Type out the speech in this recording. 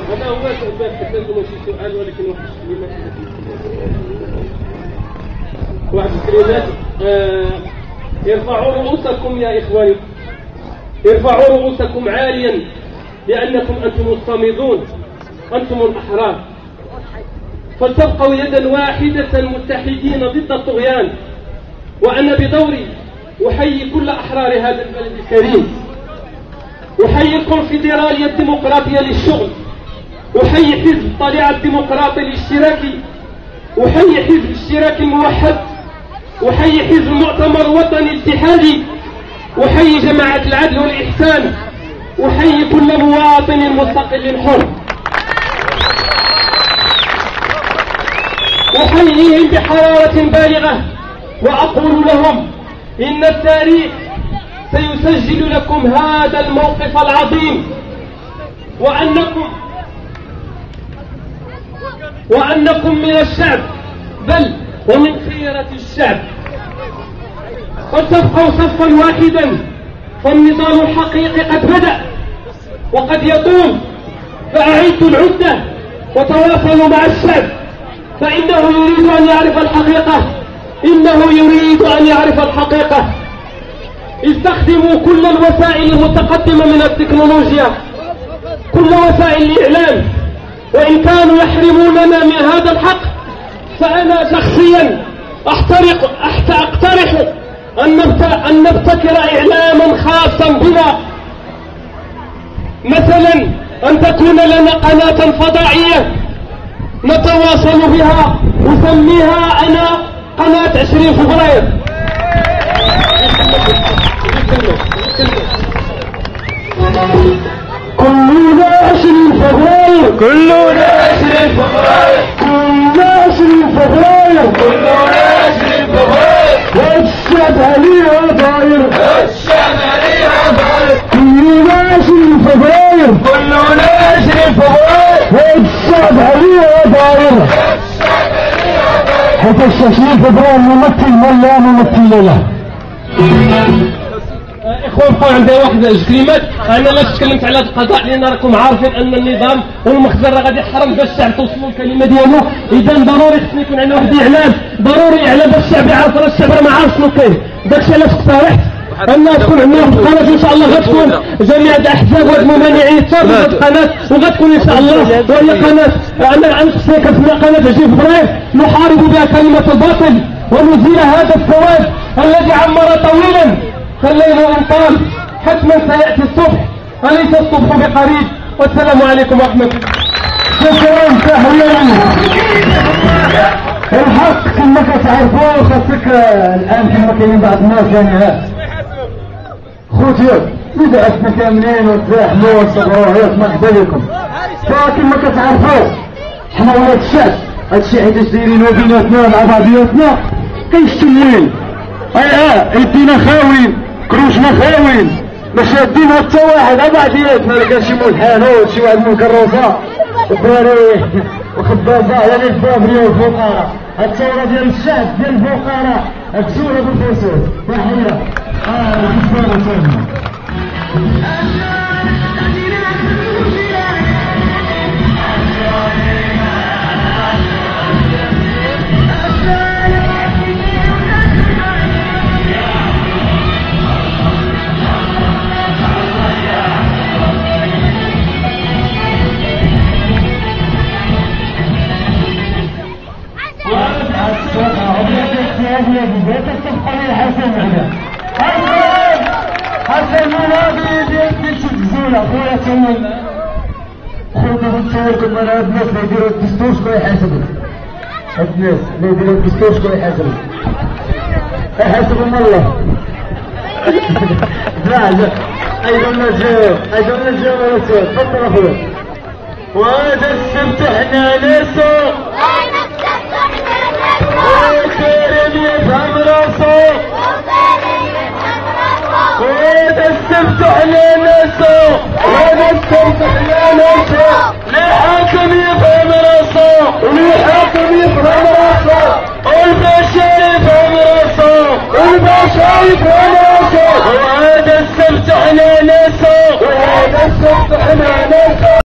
هذا هو تكلم شي سؤال ولكن واحد الكلمات ارفعوا رؤوسكم يا إخواني، ارفعوا رؤوسكم عاليا لأنكم أنتم الصامدون، أنتم الأحرار، فلتبقوا يدا واحدة متحدين ضد الطغيان. وأنا بدوري أحيي كل أحرار هذا البلد الكريم، أحيي الكونفدرالية الديمقراطية للشغل، أحيي حزب الطليعة الديمقراطي الاشتراكي، أحيي حزب الاشتراك الموحد، أحيي حزب المؤتمر الوطني الاتحادي، أحيي جماعة العدل والإحسان، أحيي كل مواطن مستقل حر، أحييهم بحرارة بالغة وأقول لهم إن التاريخ سيسجل لكم هذا الموقف العظيم، وأنكم من الشعب بل ومن خيرة الشعب، فلتبقوا صفا واحدا، فالنضال الحقيقي قد بدأ وقد يطول، فأعيدوا العدة وتواصلوا مع الشعب، فإنه يريد أن يعرف الحقيقة، إنه يريد أن يعرف الحقيقة. استخدموا كل الوسائل المتقدمة من التكنولوجيا، كل وسائل الإعلام، وإن كانوا يحرموننا من هذا الحق فأنا شخصيا أقترح أن نبتكر إعلاما خاصا بنا، مثلا أن تكون لنا قناة فضائية نتواصل بها، أسميها أنا قناة 20 فبراير. كلنا 20 فبراير، كلنا 20 فبراير، كلنا 20 فبراير، كلنا 20 فبراير، والشعب عليها ضاير، الشعب عليها ضاير، كلنا 20 فبراير، كلنا 20 فبراير، والشعب عليها ضاير، الشعب عليها ضاير، حتى 20 فبراير ممثل من لا ممثل له. اخوان بقوا عندي واحد الكلمات، انا لا تكلمت على هذا القضاء لان راكم عارفين ان النظام والمخزن راه غادي يحرم باش الشعب توصلوا الكلمه ديالو، اذا ضروري خصني يكون عندنا واحد الاعلام، ضروري اعلام باش الشعب يعرف، راه الشعب راه ما عارف شنو كاين. داكشي علاش اقترحت ان تكون عندنا واحد القناه ان شاء الله غتكون جميع الاحزاب والممانعين يتصرفوا في القناه، وغتكون ان شاء الله وهي قناه انا شخصيا كتسمى قناه 20 فبراير، نحارب بها كلمه الباطل ونزيل هذا السواد الذي عمر طويلا، فالليل إن طال حتما سيأتي الصبح، أليس الصبح بقريب؟ والسلام عليكم ورحمة الله. شكرا تحية. الحق كما كتعرفوا خاصك الآن كما كاينين بعض الناس يعني خوتي إذا عشنا كاملين وتزاحموا وصبروا ياك مرحبا بكم، فكما كتعرفوا حنا ولاد الشعب هادشي حيتاش دايرينو بيناتنا مع بعضياتنا كيشتموين يدينا خاوين كروشنا خاوين ما شادين حتى واحد بعضياتنا، لا كان شي مول حانوت شي واحد من كروسه الدراري وخبازه يعني الفابري والفقراء، هاد الثوره ديال الشعب ديال الفقراء مكسوره بالخصوص. تحيه الكفاره تما. حسن منابي ديال التلفزيون خويا تمام خذوا نصوركم انا هاد الناس اللي يديروا الدستور شكون يحاسبهم، هاد الناس اللي يديروا الدستور شكون يحاسبهم؟ يحاسبهم الله. لا ايضا نجاوب على السؤال، تفضل اخويا. وهذا السبت احنا ناسو، والخير يفهم راسو، وهذا السبت احنا ناسو، وهذا السبت احنا ناسو، لحاكم يفهم راسو، ولحاكم يفهم راسو، والباشا يفهم راسو، والباشا يفهم راسو، وهذا السبت احنا ناسو، وهذا السبت احنا ناسو.